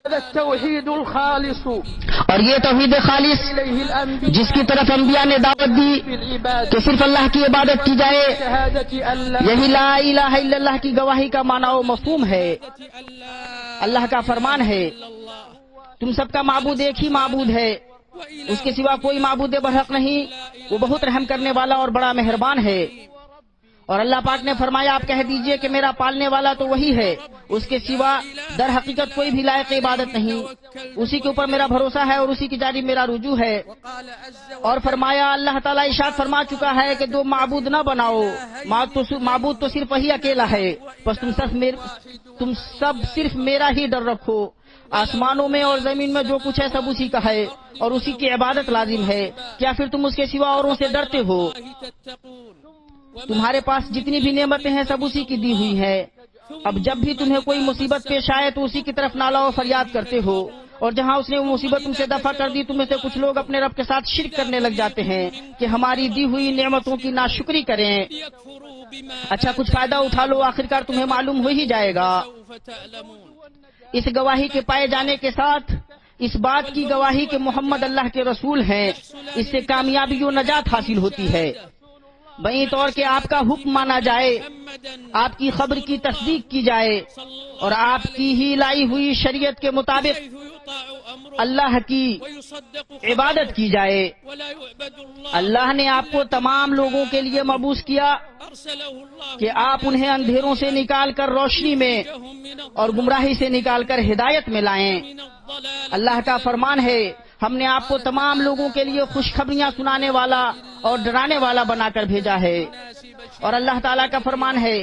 التوحید الخالص، اور یہ توحید خالص جس کی طرف انبیاء نے دعوت دی کہ صرف اللہ کی عبادت کی جائے، یہی لا الہ الا اللہ کی گواہی کا معنی و مفہوم ہے۔ اللہ کا فرمان ہے تم سب کا معبود ایک ہی معبود ہے، اس کے سوا کوئی معبود برحق نہیں، وہ بہت رحم کرنے والا اور بڑا مہربان ہے۔ اور اللہ پاک نے فرمایا آپ کہہ دیجئے کہ میرا پالنے والا تو وہی ہے، اس کے سوا در حقیقت کوئی بھی لائق عبادت نہیں، اسی کے اوپر میرا بھروسہ ہے اور اسی کی جانب میرا رجوع ہے۔ اور فرمایا اللہ تعالیٰ ارشاد فرما چکا ہے کہ دو معبود نہ بناؤ، معبود تو صرف وہی اکیلا ہے، بس تم سب صرف میرا ہی ڈر رکھو۔ آسمانوں میں اور زمین میں جو کچھ ہے سب اسی کا ہے اور اسی کی عبادت لازم ہے، کیا پھر تم اس کے سوا اوروں سے ڈرتے ہو؟ تمہارے پاس جتنی بھی نعمتیں ہیں سب اسی کی دی ہوئی ہے، اب جب بھی تمہیں کوئی مصیبت پیش آئے تو اسی کی طرف نالہ و فریاد کرتے ہو، اور جہاں اس نے وہ مصیبت تم سے دفع کر دی تم میں سے کچھ لوگ اپنے رب کے ساتھ شرک کرنے لگ جاتے ہیں کہ ہماری دی ہوئی نعمتوں کی ناشکری کریں۔ اچھا کچھ فائدہ اٹھا لو، آخرکار تمہیں معلوم ہو ہی جائے گا۔ اس گواہی کے پائے جانے کے ساتھ اس بات کی گواہی کہ محمد اللہ کے رسول ہیں، اس سے کامیابی و نجات حاصل ہوتی ہے، بئی طور کہ آپ کا حکم مانا جائے، آپ کی خبر کی تصدیق کی جائے اور آپ کی ہی لائی ہوئی شریعت کے مطابق اللہ کی عبادت کی جائے۔ اللہ نے آپ کو تمام لوگوں کے لیے مبعوث کیا کہ آپ انہیں اندھیروں سے نکال کر روشنی میں اور گمراہی سے نکال کر ہدایت میں لائیں۔ اللہ کا فرمان ہے ہم نے آپ کو تمام لوگوں کے لیے خوشخبریاں سنانے والا اور ڈرانے والا بنا کر بھیجا ہے۔ اور اللہ تعالیٰ کا فرمان ہے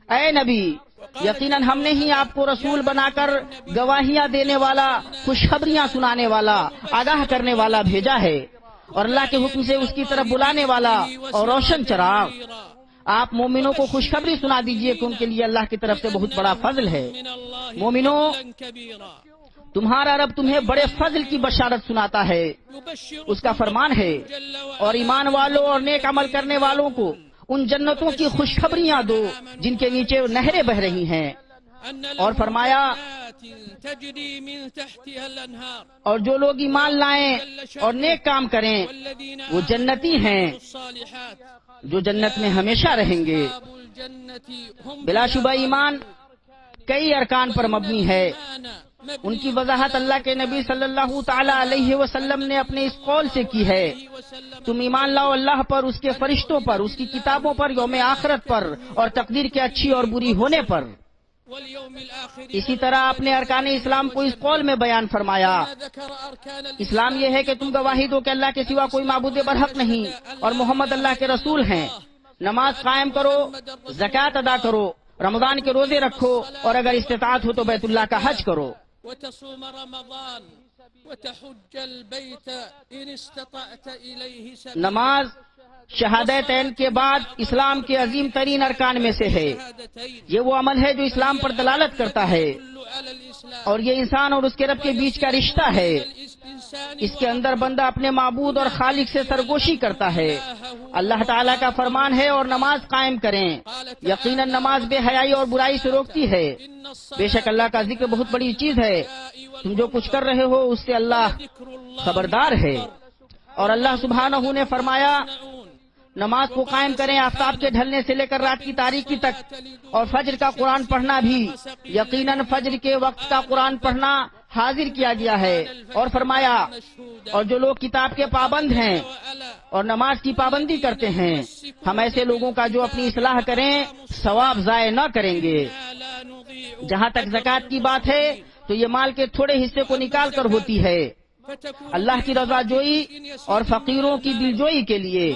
اے نبی یقیناً ہم نے ہی آپ کو رسول بنا کر گواہیاں دینے والا، خوشخبریاں سنانے والا، آگاہ کرنے والا بھیجا ہے، اور اللہ کے حکم سے اس کی طرف بلانے والا اور روشن چراغ۔ آپ مومنوں کو خوشخبری سنا دیجئے کہ ان کے لیے اللہ کی طرف سے بہت بڑا فضل ہے۔ مومنوں تمہارا رب تمہیں بڑے فضل کی بشارت سناتا ہے، اس کا فرمان ہے اور ایمان والوں اور نیک عمل کرنے والوں کو ان جنتوں کی خوشخبریاں دو جن کے نیچے نہریں بہ رہی ہیں۔ اور فرمایا اور جو لوگ ایمان لائیں اور نیک کام کریں وہ جنتی ہیں جو جنت میں ہمیشہ رہیں گے۔ بلا شبہ ایمان کئی ارکان پر مبنی ہے، ان کی وضاحت اللہ کے نبی صلی اللہ تعالی علیہ وسلم نے اپنے اس قول سے کی ہے تم ایمان لاؤ اللہ پر، اس کے فرشتوں پر، اس کی کتابوں پر، یوم آخرت پر اور تقدیر کے اچھی اور بری ہونے پر۔ اسی طرح اپنے ارکان اسلام کو اس قول میں بیان فرمایا اسلام یہ ہے کہ تم گواہی دو کہ اللہ کے سوا کوئی معبود برحق نہیں اور محمد اللہ کے رسول ہیں، نماز قائم کرو، زکوٰۃ ادا کرو، رمضان کے روزے رکھو، اور اگر استطاعت ہو تو بیت اللہ کا حج کرو۔ وتصوم رمضان وتحج البيت إن استطعت إليه سبيلا۔ نماز شہادتین کے بعد اسلام کے عظیم ترین ارکان میں سے ہے، یہ وہ عمل ہے جو اسلام پر دلالت کرتا ہے اور یہ انسان اور اس کے رب کے بیچ کا رشتہ ہے۔ اس کے اندر بندہ اپنے معبود اور خالق سے سرگوشی کرتا ہے۔ اللہ تعالیٰ کا فرمان ہے اور نماز قائم کریں، یقیناً نماز بے حیائی اور برائی سے روکتی ہے۔ بے شک اللہ کا ذکر بہت بڑی چیز ہے، تم جو کچھ کر رہے ہو اس سے اللہ خبردار ہے۔ اور اللہ سبحانہ نے فرمایا نماز کو قائم کریں آفتاب کے ڈھلنے سے لے کر رات کی تاریکی تک، اور فجر کا قرآن پڑھنا بھی، یقیناً فجر کے وقت کا قرآن پڑھنا حاضر کیا گیا ہے۔ اور فرمایا اور جو لوگ کتاب کے پابند ہیں اور نماز کی پابندی کرتے ہیں ہم ایسے لوگوں کا جو اپنی اصلاح کریں ثواب ضائع نہ کریں گے۔ جہاں تک زکوٰۃ کی بات ہے تو یہ مال کے تھوڑے حصے کو نکال کر ہوتی ہے اللہ کی رضا جوئی اور فقیروں کی دلجوئی کے لیے،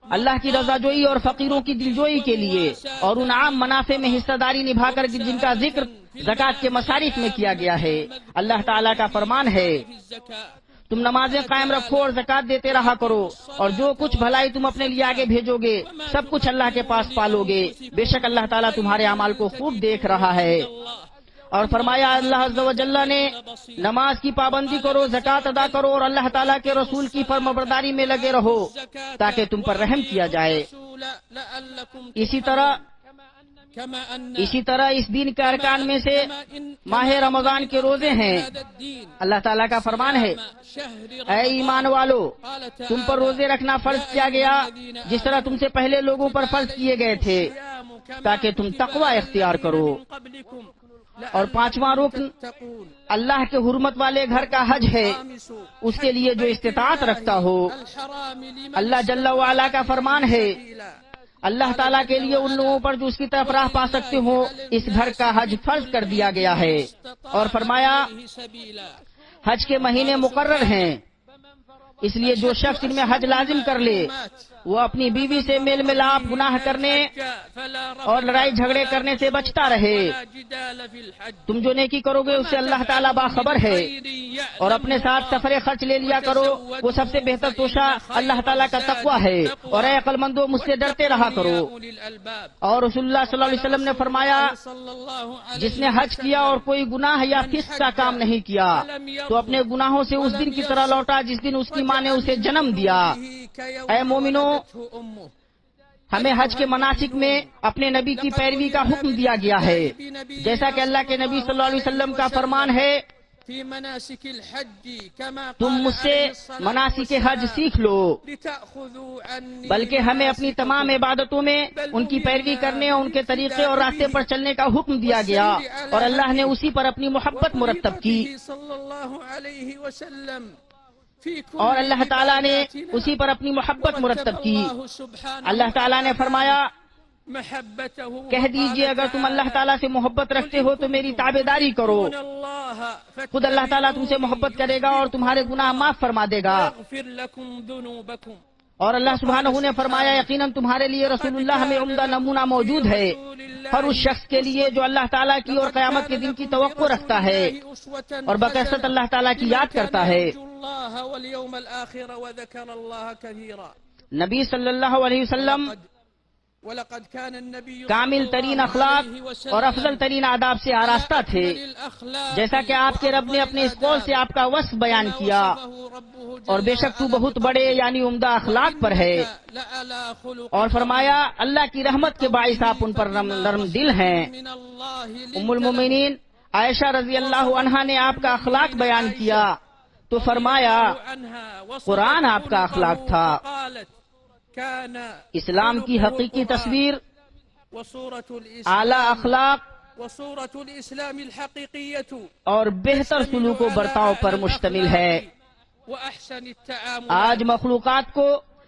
اللہ کی رضا جوئی اور فقیروں کی دلجوئی کے لیے، اور ان عام منافع میں حصہ داری نبھا کر جن کا ذکر زکوٰۃ کے مصارف میں کیا گیا ہے۔ اللہ تعالیٰ کا فرمان ہے تم نمازیں قائم رکھو اور زکوٰۃ دیتے رہا کرو، اور جو کچھ بھلائی تم اپنے لیے آگے بھیجو گے سب کچھ اللہ کے پاس پالو گے، بے شک اللہ تعالیٰ تمہارے اعمال کو خوب دیکھ رہا ہے۔ اور فرمایا اللہ عز و جل نے نماز کی پابندی کرو، زکوٰۃ ادا کرو اور اللہ تعالیٰ کے رسول کی فرمانبرداری میں لگے رہو تاکہ تم پر رحم کیا جائے۔ اسی طرح كما أن اسی طرح اس دین کے ارکان میں سے ماہ رمضان کے روزے ہیں۔ هذا الدين اللہ تعالیٰ کا فرمان ہے، شهر اے ایمان والو، قال تعالى تم پر روزے رکھنا فرض کیا گیا جس طرح تم سے پہلے لوگوں پر فرض کیے گئے تھے تاکہ تم تقوی اختیار کرو۔ اور پانچواں رکن اللہ کے حرمت والے گھر کا حج ہے، اس کے لیے جو استطاعت رکھتا ہو۔ اللہ جل وعلا کا فرمان ہے، اللہ تعالیٰ کے لیے ان لوگوں پر جو اس کی طرف راہ پا سکتے ہو اس گھر کا حج فرض کر دیا گیا ہے، اور فرمایا حج کے مہینے مقرر ہیں، اس لیے جو شخص ان میں حج لازم کر لے وہ اپنی بیوی سے میل ملاپ، گناہ کرنے اور لڑائی جھگڑے کرنے سے بچتا رہے۔ تم جو نیکی کرو گے اس سے اللہ تعالیٰ باخبر ہے، اور اپنے ساتھ سفر خرچ لے لیا کرو، وہ سب سے بہتر توشہ اللہ تعالیٰ کا تقوی ہے، اور اے عقل مندو مجھ سے ڈرتے رہا کرو۔ اور رسول اللہ صلی اللہ علیہ وسلم نے فرمایا جس نے حج کیا اور کوئی گناہ یا فسق کا کام نہیں کیا تو اپنے گناہوں سے اس دن کی طرح لوٹا جس دن اس کی ماں نے اسے جنم دیا۔ اے مومنو، ہمیں حج کے مناسک میں اپنے نبی کی پیروی کا حکم دیا گیا ہے، جیسا کہ اللہ کے نبی صلی اللہ علیہ وسلم کا فرمان ہے، تم مجھ سے مناسک حج سیکھ لو، بلکہ ہمیں اپنی تمام عبادتوں میں ان کی پیروی کرنے اور ان کے طریقے اور راستے پر چلنے کا حکم دیا گیا، اور اللہ نے اسی پر اپنی محبت مرتب کی، اور اللہ تعالیٰ نے اسی پر اپنی محبت مرتب کی۔ اللہ تعالیٰ نے فرمایا کہہ دیجئے اگر تم اللہ تعالیٰ سے محبت رکھتے ہو تو میری تابعداری کرو، خود اللہ تعالیٰ تم سے محبت کرے گا اور تمہارے گناہ معاف فرما دے گا۔ اور اللہ سبحانہ نے فرمایا یقیناً تمہارے لیے رسول اللہ میں عمدہ نمونہ موجود ہے، ہر اس شخص کے لیے جو اللہ تعالیٰ کی اور قیامت کے دن کی توقع رکھتا ہے اور بکثرت اللہ تعالیٰ کی یاد کرتا ہے۔ نبی صلی اللہ علیہ وسلم کامل ترین اخلاق اور افضل ترین آداب سے آراستہ تھے، جیسا کہ آپ کے رب نے اپنے اس قول سے آپ کا وصف بیان کیا، اور بے شک تو بہت بڑے یعنی عمدہ اخلاق پر ہے، اور فرمایا اللہ کی رحمت کے باعث آپ ان پر نرم دل ہیں۔ ام المومنین عائشہ رضی اللہ عنہا نے آپ کا اخلاق بیان کیا تو فرمایا قرآن آپ کا اخلاق تھا۔ اسلام کی حقیقی تصویر اعلیٰ اخلاق اور بہتر سلوک و برتاؤ پر مشتمل ہے۔ آج مخلوقات کو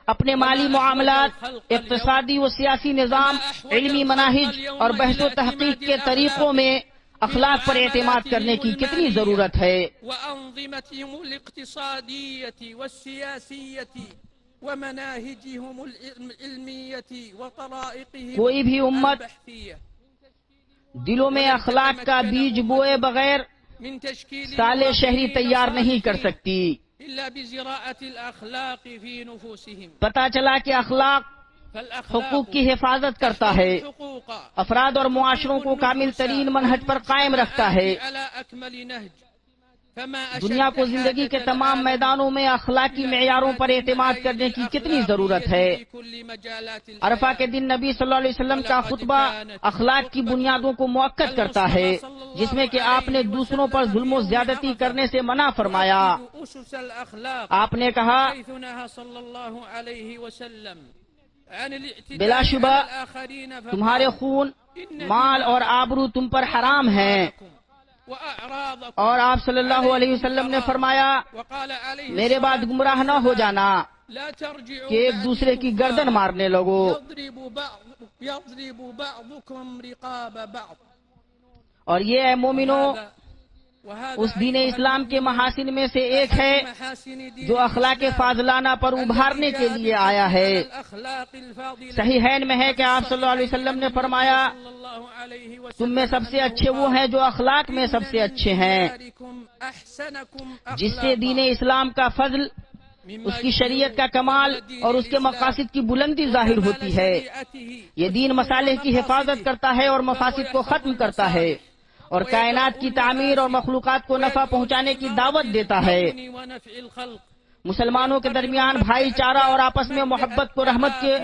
اپنے مالی معاملات، اقتصادی و سیاسی نظام، علمی مناہج اور بحث و تحقیق کے طریقوں میں اخلاق پر اعتماد کرنے کی کتنی ضرورت ہے۔ کوئی بھی امت دلوں میں اخلاق کا بیج بوئے بغیر سال شہری تیار نہیں کر سکتی۔ پتہ چلا کہ اخلاق حقوق کی حفاظت کرتا ہے، افراد اور معاشروں کو کامل ترین منہج پر قائم رکھتا ہے۔ دنیا کو زندگی کے تمام میدانوں میں اخلاقی معیاروں پر اعتماد کرنے کی کتنی ضرورت ہے۔ عرفہ کے دن نبی صلی اللہ علیہ وسلم کا خطبہ اخلاق کی بنیادوں کو مؤکد کرتا ہے، جس میں کہ آپ نے دوسروں پر ظلم و زیادتی کرنے سے منع فرمایا۔ آپ نے کہا بلا شبہ تمہارے خون، مال اور آبرو تم پر حرام ہیں، اور آپ صلی اللہ علیہ وسلم نے فرمایا میرے بعد گمراہ نہ ہو جانا کہ ایک دوسرے کی گردن مارنے لگو۔ اور یہ اے مومنو اس دین اسلام کے محاسن میں سے ایک ہے جو اخلاق فاضلانہ پر ابھارنے کے لیے آیا ہے۔ صحیحین میں ہے کہ آپ صلی اللہ علیہ وسلم نے فرمایا تم میں سب سے اچھے وہ ہیں جو اخلاق میں سب سے اچھے ہیں۔ جس سے دین اسلام کا فضل، اس کی شریعت کا کمال اور اس کے مقاصد کی بلندی ظاہر ہوتی ہے۔ یہ دین مصالح کی حفاظت کرتا ہے اور مفاسد کو ختم کرتا ہے، اور کائنات کی تعمیر اور مخلوقات کو نفع پہنچانے کی دعوت دیتا ہے۔ مسلمانوں کے درمیان بھائی چارہ اور آپس میں محبت کو رحمت کے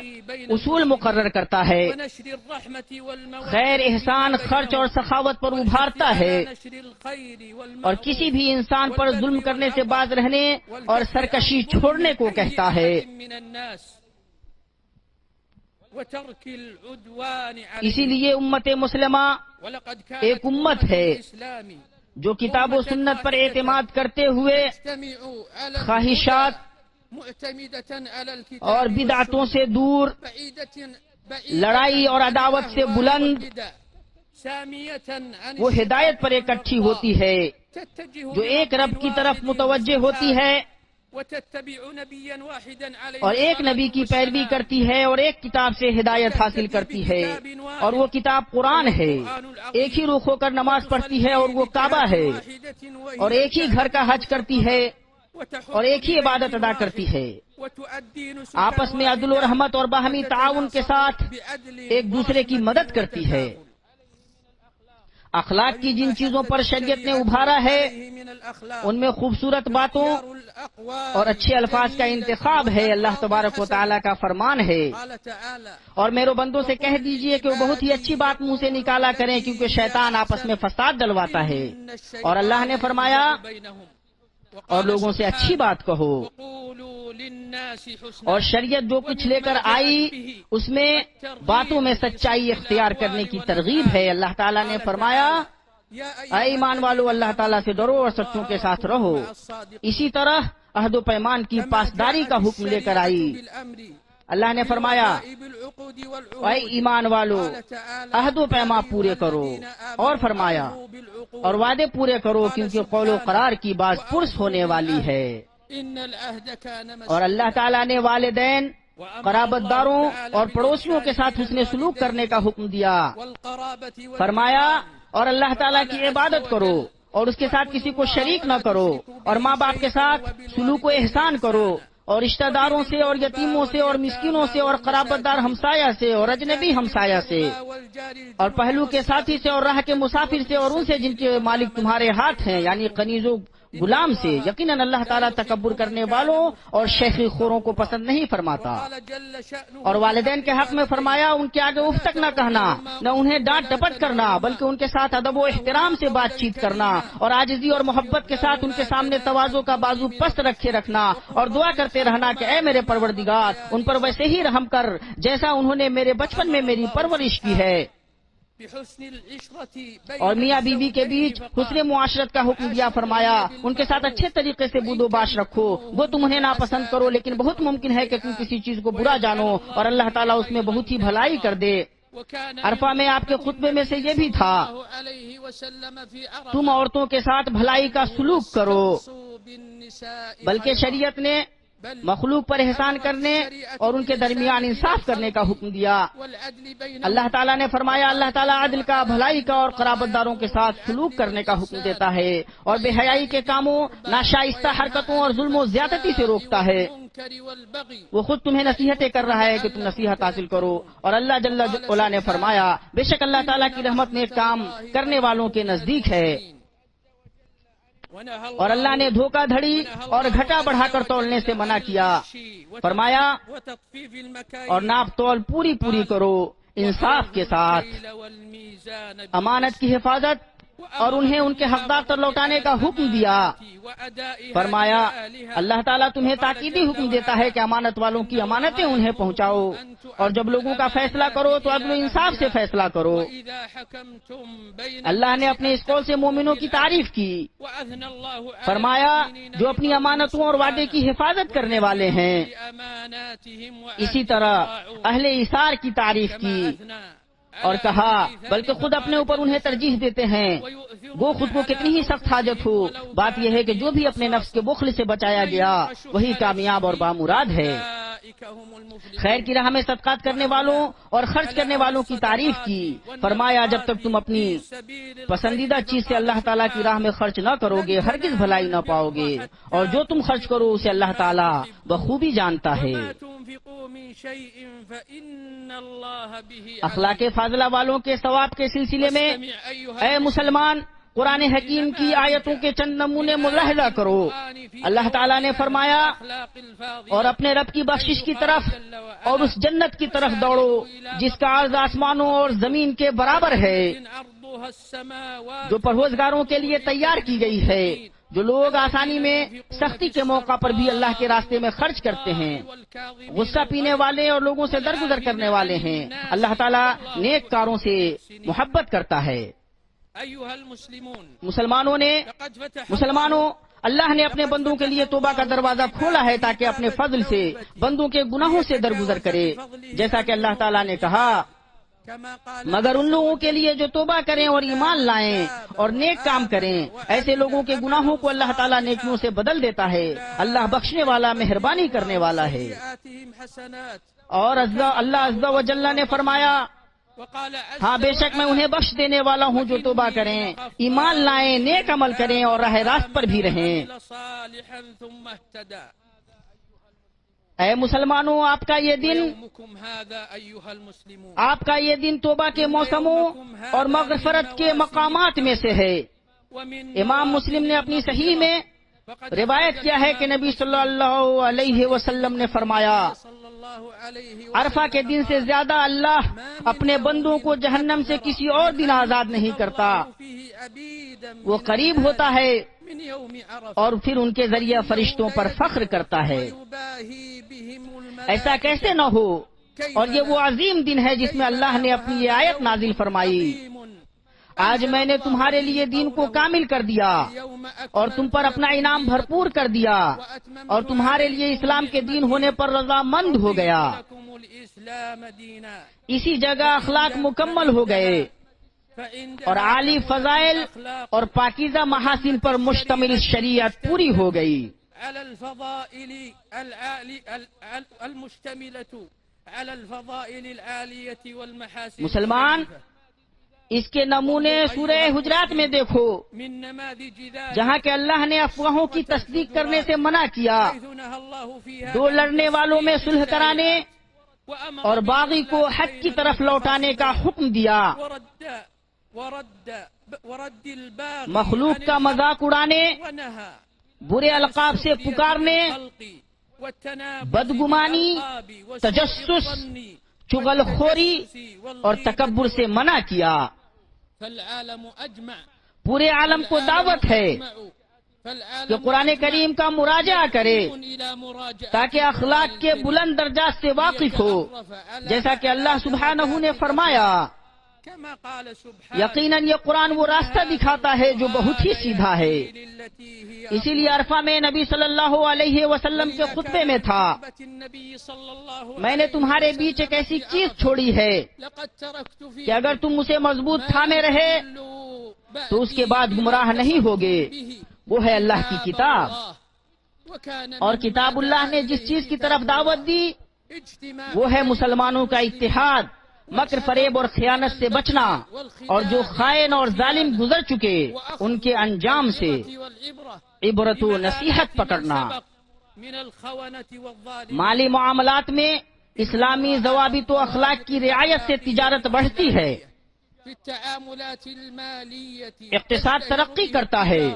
اصول مقرر کرتا ہے، ونشر الرحمة والمودة خیر احسان خرچ اور سخاوت پر ابھارتا ہے، نشر الخير اور کسی بھی انسان پر ظلم کرنے سے باز رہنے اور سرکشی چھوڑنے کو کہتا ہے۔ من الناس وترك العدوان اسی عليهم لیے امت مسلمہ ولقد كانت ایک امت ہے الإسلام جو کتاب و سنت پر اعتماد کرتے ہوئے تجتمع على خواہشات معتمدة على الكتاب اور بدعتوں سے دور، بعيدة لڑائی اور عداوت سے بلند، سامية عن وہ ہدایت پر اکٹھی ہوتی ہے تتجه جو ایک رب کی طرف متوجہ ہوتی ہے وتتبع نبيا واحدا عليه اور ایک نبی کی پیروی کرتی ہے اور ایک کتاب سے ہدایت حاصل کرتی ہے، اور وہ کتاب قرآن ہے، ایک ہی رخ ہو کر نماز پڑھتی ہے اور وہ کعبہ ہے، اور ایک ہی گھر کا حج کرتی ہے اور ایک ہی عبادت ادا کرتی ہے، آپس میں عدل و رحمت اور باہمی تعاون کے ساتھ ایک دوسرے کی مدد کرتی ہے۔ اخلاق کی جن چیزوں پر شریعت نے ابھارا ہے ان میں خوبصورت باتوں اور اچھے الفاظ کا انتخاب ہے، اللہ تبارک و تعالیٰ کا فرمان ہے، اور میرے بندوں سے کہہ دیجئے کہ وہ بہت ہی اچھی بات منہ سے نکالا کریں کیونکہ شیطان آپس میں فساد ڈلواتا ہے، اور اللہ نے فرمایا اور لوگوں سے اچھی بات کہو، اور شریعت جو کچھ لے کر آئی اس میں باتوں میں سچائی اختیار کرنے کی ترغیب ہے۔ اللہ تعالیٰ نے فرمایا اے ایمان والو اللہ تعالیٰ سے ڈرو اور سچوں کے ساتھ رہو، اسی طرح عہد و پیمان کی پاسداری کا حکم لے کر آئی۔ اللہ نے فرمایا اے ایمان والو عہد و پیما پورے کرو، اور فرمایا اور وعدے پورے کرو کیونکہ قول و قرار کی بات پرس ہونے والی ہے۔ اور اللہ تعالیٰ نے والدین، قرابت داروں اور پڑوسیوں کے ساتھ حسن سلوک کرنے کا حکم دیا، فرمایا اور اللہ تعالیٰ کی عبادت کرو اور اس کے ساتھ کسی کو شریک نہ کرو، اور ماں باپ کے ساتھ سلوک و احسان کرو، اور رشتہ داروں سے اور یتیموں سے اور مسکینوں سے اور قرابت دار ہمسایہ سے اور اجنبی ہمسایہ سے اور پہلو کے ساتھی سے اور راہ کے مسافر سے اور ان سے جن کے مالک تمہارے ہاتھ ہیں، یعنی قنیز و غلام سے۔ یقیناً اللہ تعالیٰ تکبر کرنے والوں اور شیخی خوروں کو پسند نہیں فرماتا۔ اور والدین کے حق میں فرمایا ان کے آگے اف تک نہ کہنا، نہ انہیں ڈانٹ ڈپٹ کرنا، بلکہ ان کے ساتھ ادب و احترام سے بات چیت کرنا، اور عاجزی اور محبت کے ساتھ ان کے سامنے تواضع کا بازو پست رکھے رکھنا، اور دعا کرتے رہنا کہ اے میرے پروردگار ان پر ویسے ہی رحم کر جیسا انہوں نے میرے بچپن میں میری پرورش کی ہے۔ اور میاں بیوی کے بیچ حسن معاشرت کا حکم دیا، فرمایا ان کے ساتھ اچھے طریقے سے بود و باش رکھو، وہ تم انہیں ناپسند کرو لیکن بہت ممکن ہے کہ تم کسی چیز کو برا جانو اور اللہ تعالیٰ اس میں بہت ہی بھلائی کر دے۔ عرفہ میں آپ کے خطبے میں سے یہ بھی تھا تم عورتوں کے ساتھ بھلائی کا سلوک کرو، بلکہ شریعت نے مخلوق پر احسان کرنے اور ان کے درمیان انصاف کرنے کا حکم دیا۔ اللہ تعالیٰ نے فرمایا اللہ تعالیٰ عدل کا، بھلائی کا اور قرابت داروں کے ساتھ سلوک کرنے کا حکم دیتا ہے، اور بے حیائی کے کاموں، ناشائستہ حرکتوں اور ظلم و زیادتی سے روکتا ہے۔ وہ خود تمہیں نصیحتیں کر رہا ہے کہ تم نصیحت حاصل کرو، اور اللہ جل جلالہ نے فرمایا بے شک اللہ تعالیٰ کی رحمت نیک کام کرنے والوں کے نزدیک ہے۔ اور اللہ نے دھوکہ دھڑی اور گھٹا بڑھا کر تولنے سے منع کیا، فرمایا اور ناپ تول پوری پوری کرو انصاف کے ساتھ، امانت کی حفاظت اور انہیں ان کے حقدار تک لوٹانے کا حکم دیا۔ فرمایا اللہ تعالیٰ تمہیں تاکیدی حکم دیتا ہے کہ امانت والوں کی امانتیں انہیں پہنچاؤ، اور جب لوگوں کا فیصلہ کرو تو عدل و انصاف سے فیصلہ کرو۔ اللہ نے اپنے اس قول سے مومنوں کی تعریف کی، فرمایا جو اپنی امانتوں اور وعدے کی حفاظت کرنے والے ہیں۔ اسی طرح اہل ایثار کی تعریف کی اور کہا بلکہ خود اپنے اوپر انہیں ترجیح دیتے ہیں، وہ خود کو کتنی ہی سخت حاجت ہو، بات یہ ہے کہ جو بھی اپنے نفس کے بخل سے بچایا گیا وہی کامیاب اور بامراد ہے۔ خیر کی راہ میں صدقات کرنے والوں اور خرچ کرنے والوں کی تعریف کی، فرمایا جب تک تم اپنی پسندیدہ چیز سے اللہ تعالیٰ کی راہ میں خرچ نہ کرو گے ہرگز بھلائی نہ پاؤ گے، اور جو تم خرچ کرو اسے اللہ تعالیٰ بخوبی جانتا ہے۔ اخلاق فاضلہ والوں کے ثواب کے سلسلے میں اے مسلمان قرآن حکیم کی آیتوں کے چند نمونے ملاحظہ کرو۔ اللہ تعالیٰ نے فرمایا اور اپنے رب کی بخشش کی طرف اور اس جنت کی طرف دوڑو جس کا عرض آسمانوں اور زمین کے برابر ہے، جو پرہیزگاروں کے لیے تیار کی گئی ہے، جو لوگ آسانی میں سختی کے موقع پر بھی اللہ کے راستے میں خرچ کرتے ہیں، غصہ پینے والے اور لوگوں سے درگزر کرنے والے ہیں۔ اللہ تعالیٰ نیک کاروں سے محبت کرتا ہے۔ مسلمانوں، اللہ نے اپنے بندوں کے لیے توبہ کا دروازہ کھولا ہے تاکہ اپنے فضل سے بندوں کے گناہوں سے درگزر کرے، جیسا کہ اللہ تعالیٰ نے کہا، مگر ان لوگوں کے لیے جو توبہ کریں اور ایمان لائیں اور نیک کام کریں، ایسے لوگوں کے گناہوں کو اللہ تعالیٰ نیکیوں سے بدل دیتا ہے۔ اللہ بخشنے والا، مہربانی کرنے والا ہے۔ اور اللہ عز و جل نے فرمایا، ہاں بے شک میں انہیں بخش دینے والا ہوں جو توبہ کریں، ایمان لائیں، نیک عمل کریں اور راہ راست پر بھی رہیں۔ اے مسلمانوں، آپ کا یہ دن توبہ کے موسموں اور مغفرت کے مقامات میں سے ہے۔ امام مسلم نے اپنی صحیح میں روایت کیا ہے کہ نبی صلی اللہ علیہ وسلم نے فرمایا، عرفہ کے دن سے زیادہ اللہ اپنے بندوں کو جہنم سے کسی اور دن آزاد نہیں کرتا۔ وہ قریب ہوتا ہے اور پھر ان کے ذریعہ فرشتوں پر فخر کرتا ہے۔ ایسا کیسے نہ ہو، اور یہ وہ عظیم دن ہے جس میں اللہ نے اپنی یہ آیت نازل فرمائی، آج میں نے تمہارے لیے دین کو کامل کر دیا اور تم پر اپنا انعام بھرپور کر دیا اور تمہارے لیے اسلام کے دین ہونے پر رضامند ہو گیا۔ اسی جگہ اخلاق مکمل ہو گئے اور عالی فضائل اور پاکیزہ محاسن پر مشتمل شریعت پوری ہو گئی۔ مسلمان، اس کے نمونے سورہ حجرات میں دیکھو، جہاں کہ اللہ نے افواہوں کی تصدیق کرنے سے منع کیا، دو لڑنے والوں میں صلح کرانے اور باغی کو حق کی طرف لوٹانے کا حکم دیا، مخلوق کا مذاق اڑانے، برے القاب سے پکارنے، بدگمانی، تجسس، چغل خوری اور تکبر سے منع کیا۔ پورے عالم کو دعوت ہے کہ قرآن کریم کا مراجعہ کرے تاکہ اخلاق کے بلند درجات سے واقف ہو، جیسا کہ اللہ سبحانہ نے فرمایا، یقیناً یہ قرآن وہ راستہ دکھاتا ہے جو بہت ہی سیدھا ہے۔ اسی لیے عرفہ میں نبی صلی اللہ علیہ وسلم کے خطبے میں تھا، میں نے تمہارے بیچ ایک ایسی چیز چھوڑی ہے کہ اگر تم اسے مضبوط تھامے رہے تو اس کے بعد گمراہ نہیں ہوگے، وہ ہے اللہ کی کتاب۔ اور کتاب اللہ نے جس چیز کی طرف دعوت دی وہ ہے مسلمانوں کا اتحاد، مکر فریب اور خیانت سے بچنا، اور جو خائن اور ظالم گزر چکے ان کے انجام سے عبرت و نصیحت پکڑنا۔ مالی معاملات میں اسلامی ضوابط و اخلاق کی رعایت سے تجارت بڑھتی ہے، اقتصاد ترقی کرتا ہے،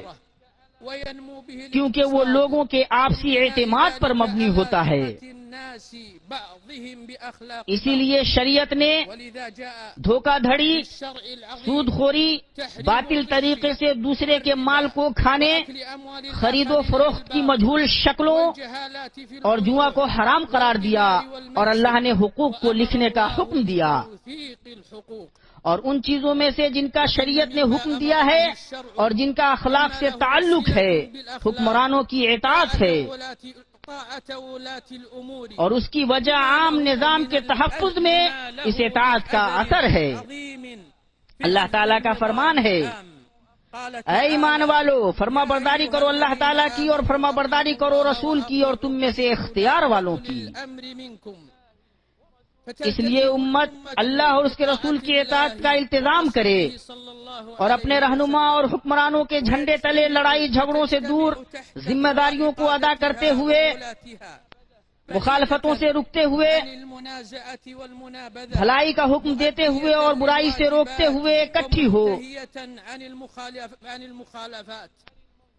کیونکہ وہ لوگوں کے آپسی اعتماد پر مبنی ہوتا ہے۔ اسی لیے شریعت نے دھوکہ دھڑی، سود خوری، باطل طریقے سے دوسرے کے مال کو کھانے، خرید و فروخت کی مجہول شکلوں اور جوا کو حرام قرار دیا، اور اللہ نے حقوق کو لکھنے کا حکم دیا، اور ان چیزوں میں سے جن کا شریعت نے حکم دیا ہے اور جن کا اخلاق سے تعلق ہے حکمرانوں کی اطاعت ہے، اور اس کی وجہ عام نظام کے تحفظ میں اس اطاعت کا اثر ہے۔ اللہ تعالیٰ کا فرمان ہے، اے ایمان والو، فرما برداری کرو اللہ تعالیٰ کی اور فرما برداری کرو رسول کی اور تم میں سے اختیار والوں کی۔ اس لیے امت اللہ اور اس کے رسول کی اطاعت کا التزام کرے اور اپنے رہنما اور حکمرانوں کے جھنڈے تلے لڑائی جھگڑوں سے دور ذمہ داریوں کو ادا کرتے ہوئے مخالفتوں سے رکتے ہوئے، عن المنازعة والمنابذة، بھلائی کا حکم دیتے ہوئے اور برائی سے روکتے ہوئے اکٹھی ہو، ومنتهية عن المخالفات،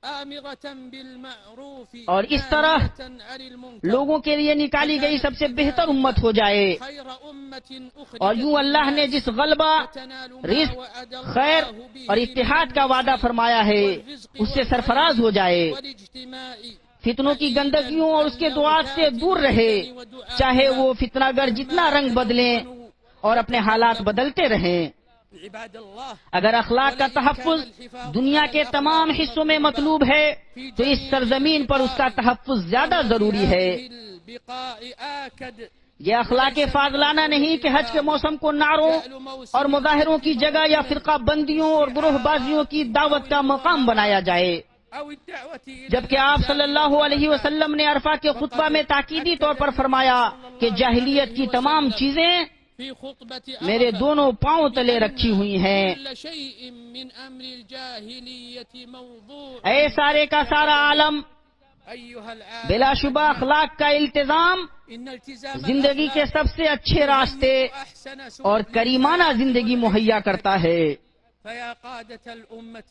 آمرة بالمعروف، اور اس طرح ناهية عن المنكر، لوگوں کے لیے نکالی گئی سب سے بہتر امت ہو جائے۔ خير أمة أخرجت اور یوں اللہ نے جس غلبہ، فتنال ما رزق، وعد خیر الله به اور اتحاد کا وعدہ فرمایا ہے اس سے سرفراز ہو جائے، والاجتماع، فتنوں کی گندگیوں اور اس کے دعات سے دور رہے، چاہے وہ فتنہ گر جتنا رنگ بدلیں اور اپنے حالات بدلتے رہیں۔ عباد اللہ، اگر اخلاق کا تحفظ دنیا کے تمام حصوں میں مطلوب ہے تو اس سرزمین پر اس کا تحفظ زیادہ ضروری ہے۔ البقاع آكد، یہ اخلاق فاضلانہ نہیں کہ حج کے موسم کو نعروں اور مظاہروں کی جگہ یا فرقہ بندیوں اور گروہ بازیوں کی دعوت کا مقام بنایا جائے، أو الدعوة إلى جبکہ آپ صلی اللہ علیہ وسلم نے عرفہ کے خطبہ میں تاکیدی طور پر فرمایا کہ جاہلیت کی تمام چیزیں في خطبة میرے عرفة دونوں پاؤں تلے رکھی ہوئی ہیں۔ كل شيء من أمر الجاهلية موضوع، اے سارے کا سارا عالم، أيها العالم، بلا شبہ اخلاق کا التزام إن التزام زندگی کے الأخلاق سب سے اچھے راستے وأحسن سبل اور کریمانہ زندگی مہیا کرتا ہے۔ فيا قادة الأمة،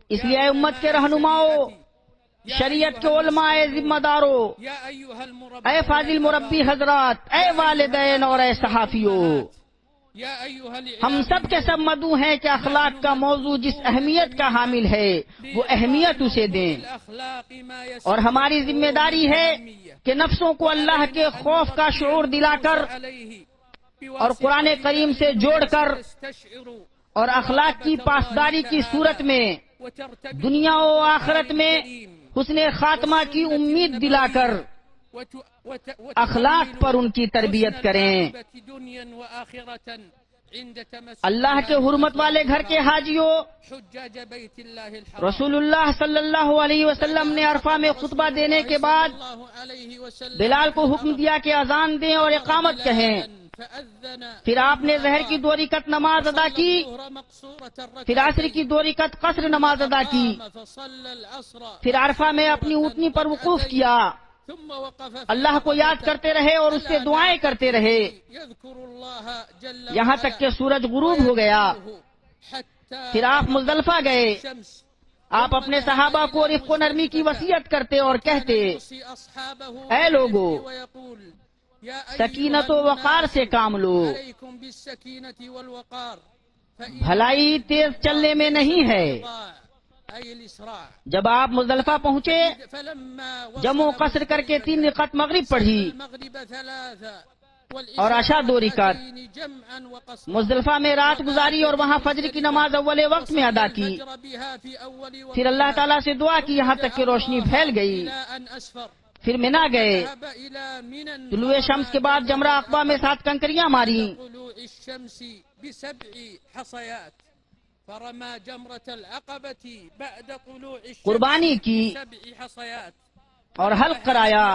اس لیے اے امت کے رہنماؤں، شریعت کے علماء، اے ذمہ داروں، يا أيها المربون، اے فاضل مربی حضرات، اے والدین اور اے صحافیوں، يا أيها ہم سب کے سب مدعو ہیں کہ اخلاق کا موضوع جس اہمیت کا حامل ہے وہ اہمیت اسے دیں، الأخلاق ما يسر اور ہماری ذمہ داری ہے کہ نفسوں کو اللہ کے خوف کا شعور دلا کر عليه اور قرآن کریم سے جوڑ کر تستشعر اور اخلاق کی پاسداری کی صورت میں وترتبط دنیا و آخرت میں حسن خاتمہ کی امید دلا کر اخلاق پر ان کی تربیت کریں۔ دنيا وآخرة عند تمسك اللہ کے حرمت والے گھر کے حاجیوں، حجاج بیت اللہ الحرام، رسول اللہ صلی اللہ علیہ وسلم نے عرفہ میں خطبہ دینے کے بعد صلی اللہ علیہ وسلم بلال کو حکم دیا کہ اذان دیں اور اقامت کہیں۔ فأذن پھر آپ نے ظہر کی 2 رکعت نماز ادا کی، الظهر مقصورة الركعتين، پھر عصر کی 2 رکعت قصر نماز ادا کی، فصلى العصر، پھر عرفہ میں اپنی اونٹنی پر وقوف کیا، ثم وقف اللہ کو یاد کرتے رہے اور اس سے دعائیں کرتے رہے يذكر الله جل یہاں تک کہ سورج غروب ہو گیا۔ حتى پھر آپ مزدلفہ گئے، الشمس، آپ اپنے صحابہ کو رفق و نرمی کی وصیت کرتے اور کہتے، يوصي أصحابه اے لوگو، ويقول يا سکینت و وقار سے کام لو، عليكم بالسكينة والوقار، بھلائی تیز چلنے میں نہیں ہے۔ أي الإسراع، جب آپ مزدلفہ پہنچے، فلما جمع قصر کر کے 3 رکعت مغرب پڑھی المغرب ثلاثة اور عشاء 2 رکعت، جمعا وقصرا، مزدلفہ میں رات گزاری اور وہاں فجر کی نماز اول وقت میں ادا کی، فجر بها في أول وقت، پھر اللہ تعالیٰ سے دعا کی یہاں تک کہ روشنی پھیل گئی، إلى أن أسفر، پھر منا گئے، ذهب إلى منى، طلوع شمس کے بعد جمرہ عقبہ میں 7 کنکریاں ماری، طلوع الشمس ب7 حصيات، فرمى جمرة العقبة بعد طلوع الشمس قربانی کی ب7 حصيات، اور حلق کرایا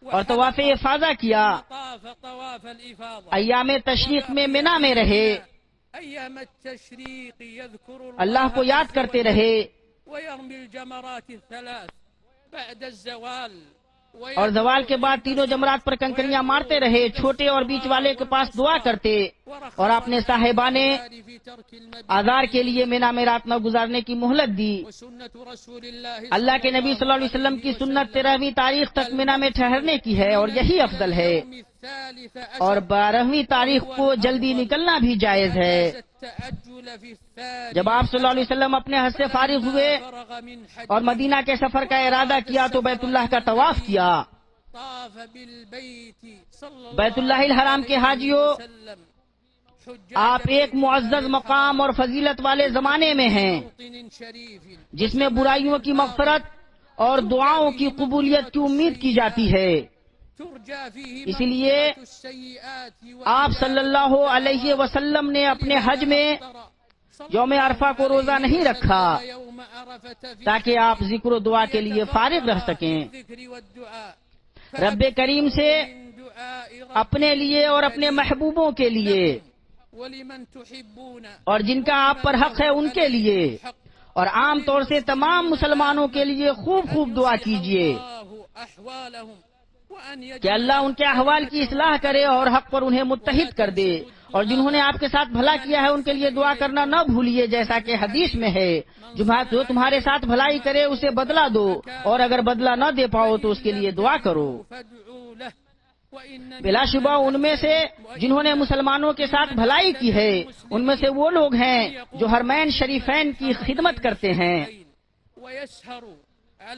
اور طواف افاضہ کیا۔ طاف طواف الإفاضة، ایام تشریق میں منا میں رہے، أيام التشريق يذكر اللہ کو یاد کرتے رہے ويرمي الجمرات الثلاث بعد الزوال، اور زوال کے بعد 3 جمرات پر کنکریاں مارتے رہے، چھوٹے اور بیچ والے کے پاس دعا کرتے اور اپنے صاحبان في ترك المبيت، آزار کے لیے مینا میں رات نہ گزارنے کی مہلت دی۔ وسنة رسول الله اللہ کے نبی صلی اللہ علیہ وسلم کی سنت 13ویں تاریخ تک مینا میں ٹھہرنے کی ہے اور یہی افضل ہے، اليوم الثالث عشر، اور 12ویں تاریخ کو جلدی نکلنا بھی جائز ہے۔ التعجل في الثاني، جب آپ صلی اللہ علیہ وسلم اپنے حج سے فارغ ہوئے فرغ من حج، اور مدینہ کے سفر کا ارادہ کیا تو بیت اللہ کا طواف کیا۔ طاف بالبيت صلى الله بیت اللہ الحرام کے حاجیوں، عليه وسلم، حجاج آپ ایک بيت معزز الله مقام اور فضیلت والے زمانے میں ہیں موطن شريف، جس میں برائیوں کی مغفرت اور دعاؤں کی قبولیت کی امید کی جاتی ہے۔ ترجى فيه اسی لیے مغفرة السيئات آپ صلی اللہ علیہ وسلم نے اپنے حج میں یوم عرفہ کو روزہ نہیں رکھا يوم عرفة في تاکہ آپ ذکر و دعا کے لیے فارغ رہ سکیں۔ الذكر والدعاء، رب کریم سے من دعاء رب اپنے لیے اور اپنے محبوبوں کے لیے ولمن تحبون، اور جن کا آپ پر حق ہے ان کے لیے اور عام طور سے تمام مسلمانوں کے لیے خوب خوب دعا کیجیے۔ الله أحوالهم وأن کہ اللہ ان کے احوال کی اصلاح کرے اور حق پر انہیں متحد کر دے، اور جنہوں نے آپ کے ساتھ بھلا کیا ہے ان کے لیے دعا کرنا نہ بھولیے، جیسا کہ حدیث میں ہے جو تمہارے ساتھ بھلائی کرے اسے بدلہ دو، اور اگر بدلہ نہ دے پاؤ تو اس کے لیے دعا کرو۔ فادعوا له وإن بلا شبہ ان میں سے جنہوں نے مسلمانوں کے ساتھ بھلائی کی ہے ان میں سے وہ لوگ ہیں جو حرمین شریفین کی خدمت کرتے ہیں ويسهروا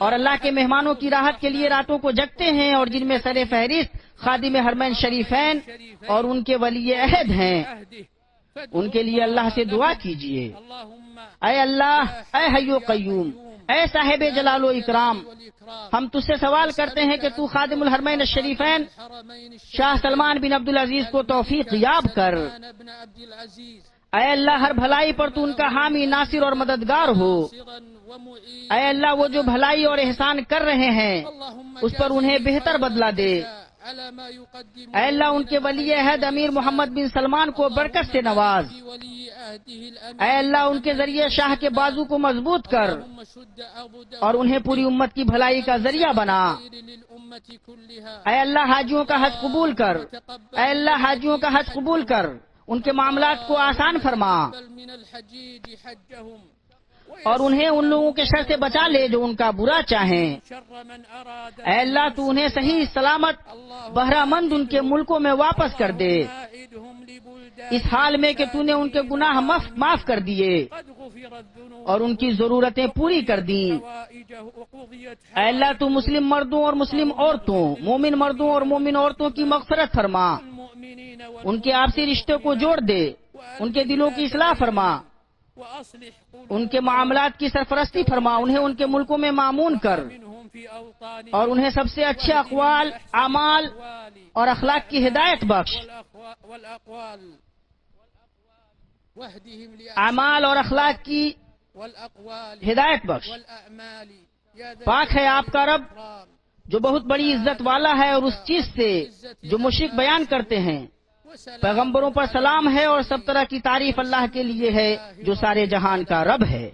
اور اللہ کے مہمانوں کی راحت کے لیے راتوں کو جگتے ہیں، اور جن میں سر فہرست خادم حرمین شریفین اور ان کے ولی عہد ہیں، ان کے لیے اللہ سے دعا کیجیے۔ اللهم اے اللہ، اے حی و قیوم، اے صاحب جلال و اکرام، ہم تجھ سے سوال کرتے ہیں کہ تو خادم الحرمین الشریفین الحرمين شاہ سلمان بن عبدالعزیز کو توفیق یاب کر۔ الشيخ بن عبد العزيز اے اللہ، ہر بھلائی پر تو ان کا حامی، ناصر اور مددگار ہو۔ ناصرا ومعينا اے اللہ، وہ جو بھلائی اور احسان کر رہے ہیں اللهم اس پر انہیں بہتر بدلہ دے۔ على ما يقدم اے اللہ، ان کے ولی عہد امیر محمد بن سلمان کو برکت سے نواز۔ ولي عهده الأمين اے اللہ، ان کے ذریعے شاہ کے بازو کو مضبوط کر اللهم شد أبدا اور انہیں پوری امت کی بھلائی کا ذریعہ بنا۔ خير للأمة كلها اے اللہ، حاجیوں کا حج قبول کر۔ اے اللہ، حاجیوں کا حج قبول کر، ان کے معاملات کو آسان فرما، بل من الحجيج حجهم اور انہیں ان لوگوں کے شر سے بچا لے جو ان کا برا چاہیں۔ شر من أراد اے اللہ، تو انہیں صحیح سلامت بہرہ مند ان کے ملکوں میں واپس کر دے، عائدهم لبلدان اس حال میں کہ تو نے ان کے گناہ معاف کر دیے قد غفرت ذنوب اور ان کی ضرورتیں پوری کر دیں۔ حوائجه وقضيت اے اللہ، تو مسلم مردوں اور مسلم عورتوں، مومن مردوں اور مومن عورتوں کی مغفرت فرما، المؤمنين ان کے آپسی رشتوں کو جوڑ دے، ان کے دلوں کی اصلاح فرما، وأصلح قلوب ان کے معاملات کی سرپرستی فرما، انہیں ان کے ملکوں میں معمون کر، منهم في أوطانهم اور انہیں سب سے اچھے اقوال، اعمال اور اخلاق کی ہدایت بخش، والأقوال واهدهم اعمال اور اخلاق کی والأقوال ہدایت بخش۔ والأعمال يا ذا پاک ہے آپ کا رب الإكرام جو بہت بڑی عزت والا ہے، اور اس چیز سے جو مشرک بیان کرتے ہیں۔ وسلام پیغمبروں پر سلام ہے، اور سب طرح کی تعریف اللہ کے لیے ہے جو سارے جہان کا رب ہے۔